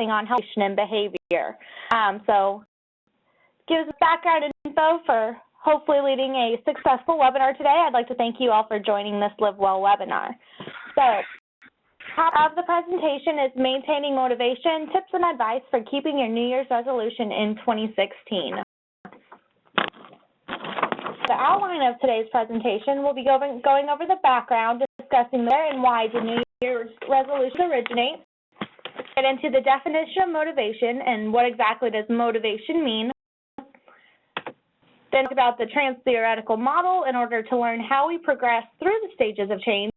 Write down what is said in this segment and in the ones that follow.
on health and behavior. So gives us background info for hopefully leading a successful webinar today. I'd like to thank you all for joining this LiveWell webinar. So, top of the presentation is maintaining motivation, tips and advice for keeping your New Year's resolution in 2016. The outline of today's presentation will be going over the background, discussing where and why the New Year's resolution originates, get into the definition of motivation and what exactly does motivation mean, then talk about the trans-theoretical model in order to learn how we progress through the stages of change,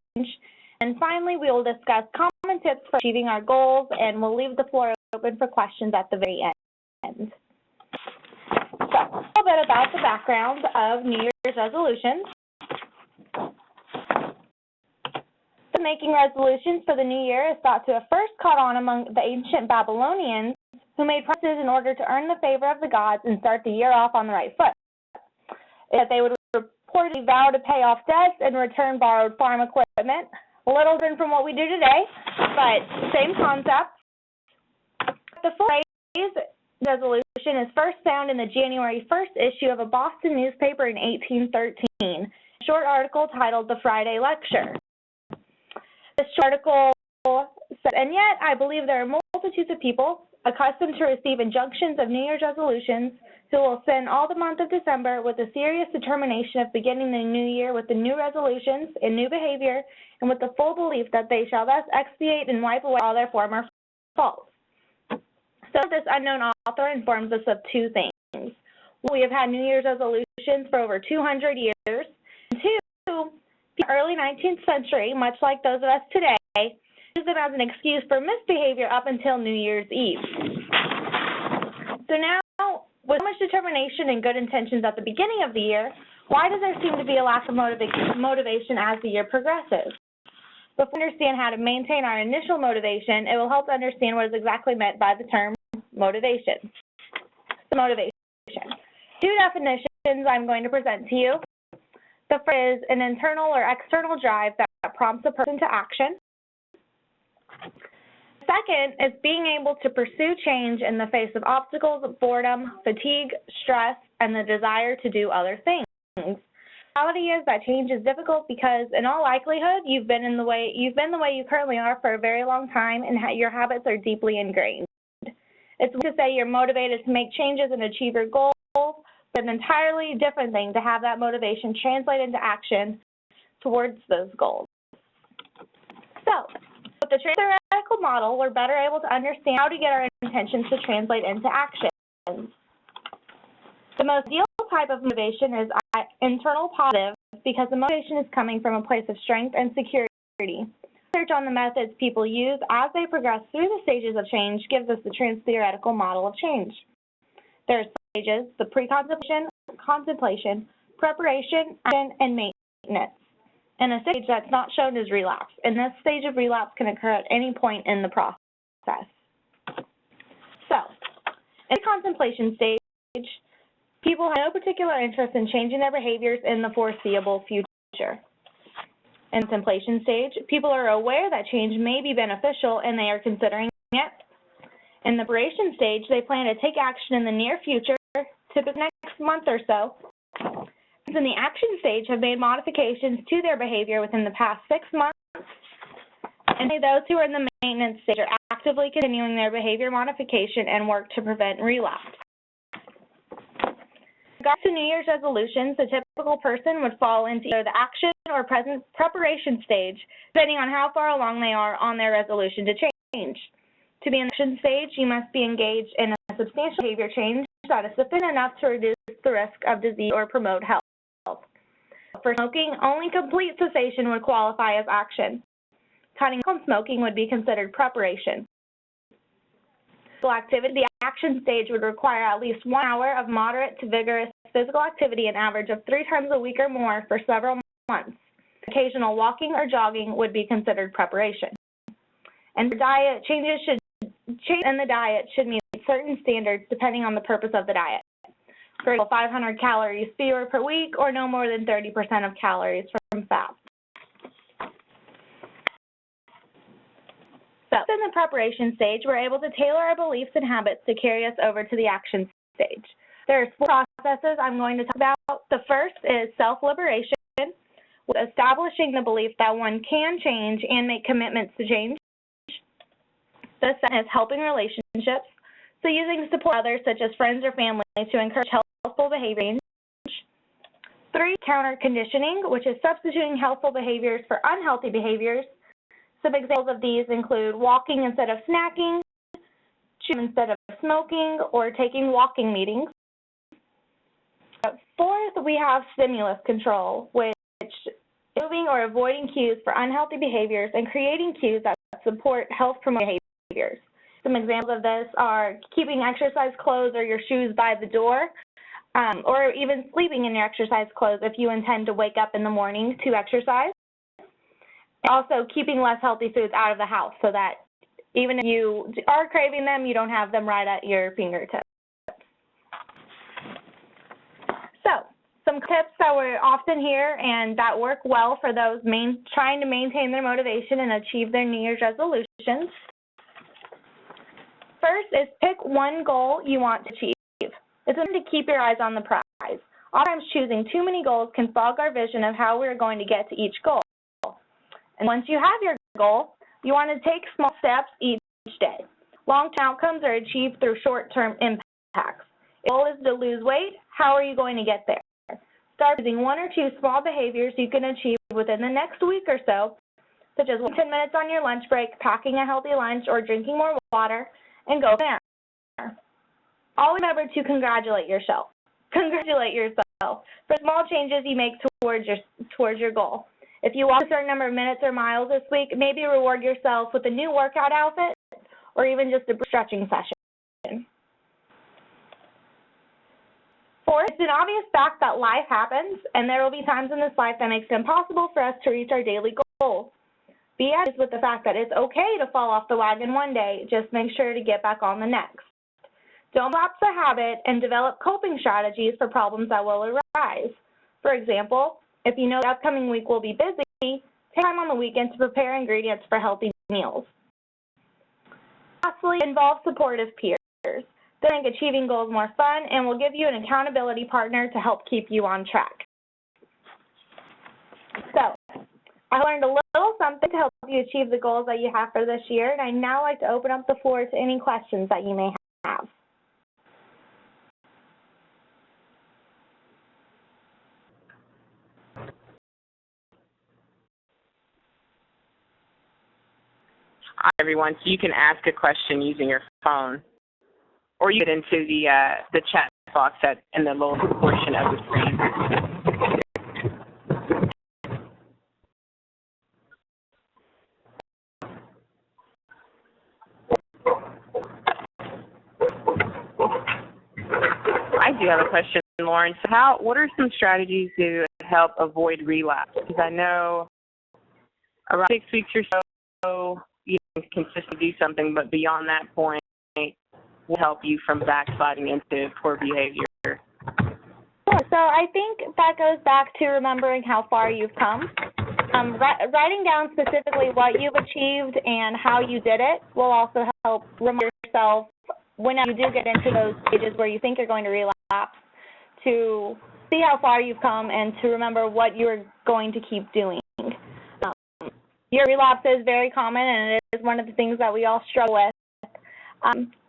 and finally we will discuss common tips for achieving our goals, and we'll leave the floor open for questions at the very end. So, a little bit about the background of New Year's resolutions. Making resolutions for the new year is thought to have first caught on among the ancient Babylonians, who made promises in order to earn the favor of the gods and start the year off on the right foot. That they would reportedly vow to pay off debts and return borrowed farm equipment. A little different from what we do today, but same concept. The full phrase resolution is first found in the January 1st issue of a Boston newspaper in 1813, a short article titled The Friday Lecture. This article said, and yet I believe there are multitudes of people accustomed to receive injunctions of New Year's resolutions who will spend all the month of December with a serious determination of beginning the new year with the new resolutions and new behavior, and with the full belief that they shall thus expiate and wipe away all their former faults. So this unknown author informs us of two things. We have had New Year's resolutions for over 200 years, and two, the early 19th century, much like those of us today, use them as an excuse for misbehavior up until New Year's Eve. So now, with so much determination and good intentions at the beginning of the year, why does there seem to be a lack of motivation as the year progresses? Before we understand how to maintain our initial motivation, it will help to understand what is exactly meant by the term motivation. So motivation. Two definitions I'm going to present to you. The first is an internal or external drive that prompts a person to action. Second is being able to pursue change in the face of obstacles, boredom, fatigue, stress, and the desire to do other things. The reality is that change is difficult because, in all likelihood, you've been the way you currently are for a very long time, and your habits are deeply ingrained. It's to say you're motivated to make changes and achieve your goals. It's an entirely different thing to have that motivation translate into action towards those goals. So, with the trans-theoretical model, we're better able to understand how to get our intentions to translate into action. The most ideal type of motivation is internal positive because the motivation is coming from a place of strength and security. Research on the methods people use as they progress through the stages of change gives us the trans-theoretical model of change. There are stages: the pre-contemplation, contemplation, preparation, action, and maintenance. And a stage that's not shown is relapse. And this stage of relapse can occur at any point in the process. So, in the contemplation stage, people have no particular interest in changing their behaviors in the foreseeable future. In the contemplation stage, people are aware that change may be beneficial and they are considering it. In the preparation stage, they plan to take action in the near future, typically next month or so. In the action stage, have made modifications to their behavior within the past 6 months, and those who are in the maintenance stage are actively continuing their behavior modification and work to prevent relapse. In regards to New Year's resolutions, the typical person would fall into either the action or preparation stage, depending on how far along they are on their resolution to change. To be in the action stage, you must be engaged in a substantial behavior change that is sufficient enough to reduce the risk of disease or promote health. For smoking, only complete cessation would qualify as action. Cutting down on smoking would be considered preparation. Activity, the action stage would require at least 1 hour of moderate to vigorous physical activity, an average of 3 times a week or more for several months. Occasional walking or jogging would be considered preparation. And the diet changes should meet certain standards depending on the purpose of the diet. For example, 500 calories fewer per week or no more than 30% of calories from fat. So in the preparation stage, we're able to tailor our beliefs and habits to carry us over to the action stage. There are 4 processes I'm going to talk about. The first is self-liberation, with establishing the belief that one can change and make commitments to change. The second is helping relationships, so using support others such as friends or family to encourage healthful behavior change. 3, counter conditioning, which is substituting healthful behaviors for unhealthy behaviors. Some examples of these include walking instead of snacking, chewing instead of smoking, or taking walking meetings. 4th, we have stimulus control, which is moving or avoiding cues for unhealthy behaviors and creating cues that support health-promoting behaviors. Some examples of this are keeping exercise clothes or your shoes by the door, or even sleeping in your exercise clothes if you intend to wake up in the morning to exercise. Also, keeping less healthy foods out of the house so that even if you are craving them, you don't have them right at your fingertips. So, some tips that we often hear and that work well for those trying to maintain their motivation and achieve their New Year's resolutions. First is pick one goal you want to achieve. It's important to keep your eyes on the prize. Oftentimes, choosing too many goals can fog our vision of how we're going to get to each goal. And once you have your goal, you want to take small steps each day. Long-term outcomes are achieved through short-term impacts. If your goal is to lose weight, how are you going to get there? Start using 1 or 2 small behaviors you can achieve within the next week or so, such as 10 minutes on your lunch break, packing a healthy lunch, or drinking more water, and go from there. Always remember to congratulate yourself. Congratulate yourself for small changes you make towards your goal. If you walk a certain number of minutes or miles this week, maybe reward yourself with a new workout outfit or even just a stretching session. 4th, it's an obvious fact that life happens, and there will be times in this life that makes it impossible for us to reach our daily goals. Be at ease with the fact that it's okay to fall off the wagon one day, just make sure to get back on the next. Don't lapse the habit and develop coping strategies for problems that will arise. For example, if you know the upcoming week will be busy, take time on the weekend to prepare ingredients for healthy meals. Lastly, involve supportive peers. They make achieving goals more fun and will give you an accountability partner to help keep you on track. So, I learned a little something to help you achieve the goals that you have for this year, and I'd now like to open up the floor to any questions that you may have. Hi, everyone. So you can ask a question using your phone, or you get into the chat box in the lower portion of the screen. I do have a question, Lauren. So what are some strategies to help avoid relapse? Because I know around 6 weeks or so, you can consistently do something, but beyond that point, will help you from backsliding into poor behavior. So I think that goes back to remembering how far you've come. Writing down specifically what you've achieved and how you did it will also help remind yourself when you do get into those stages where you think you're going to relapse, to see how far you've come and to remember what you're going to keep doing. Your relapse is very common, and it is one of the things that we all struggle with.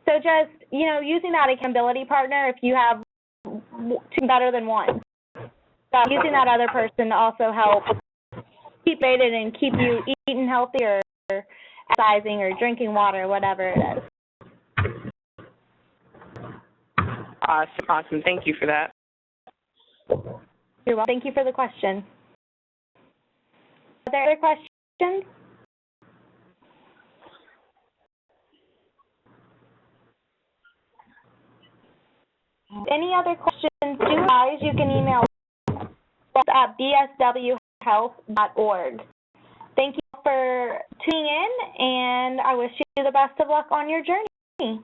So just, using that accountability partner if you have two better than one. Using that other person to also help keep rated and keep you eating healthy or exercising or drinking water, whatever it is. Awesome. Thank you for that. You're welcome. Thank you for the question. Are there other questions? Any other questions, guys, you can email us at bswhealth.org. Thank you for tuning in, and I wish you the best of luck on your journey.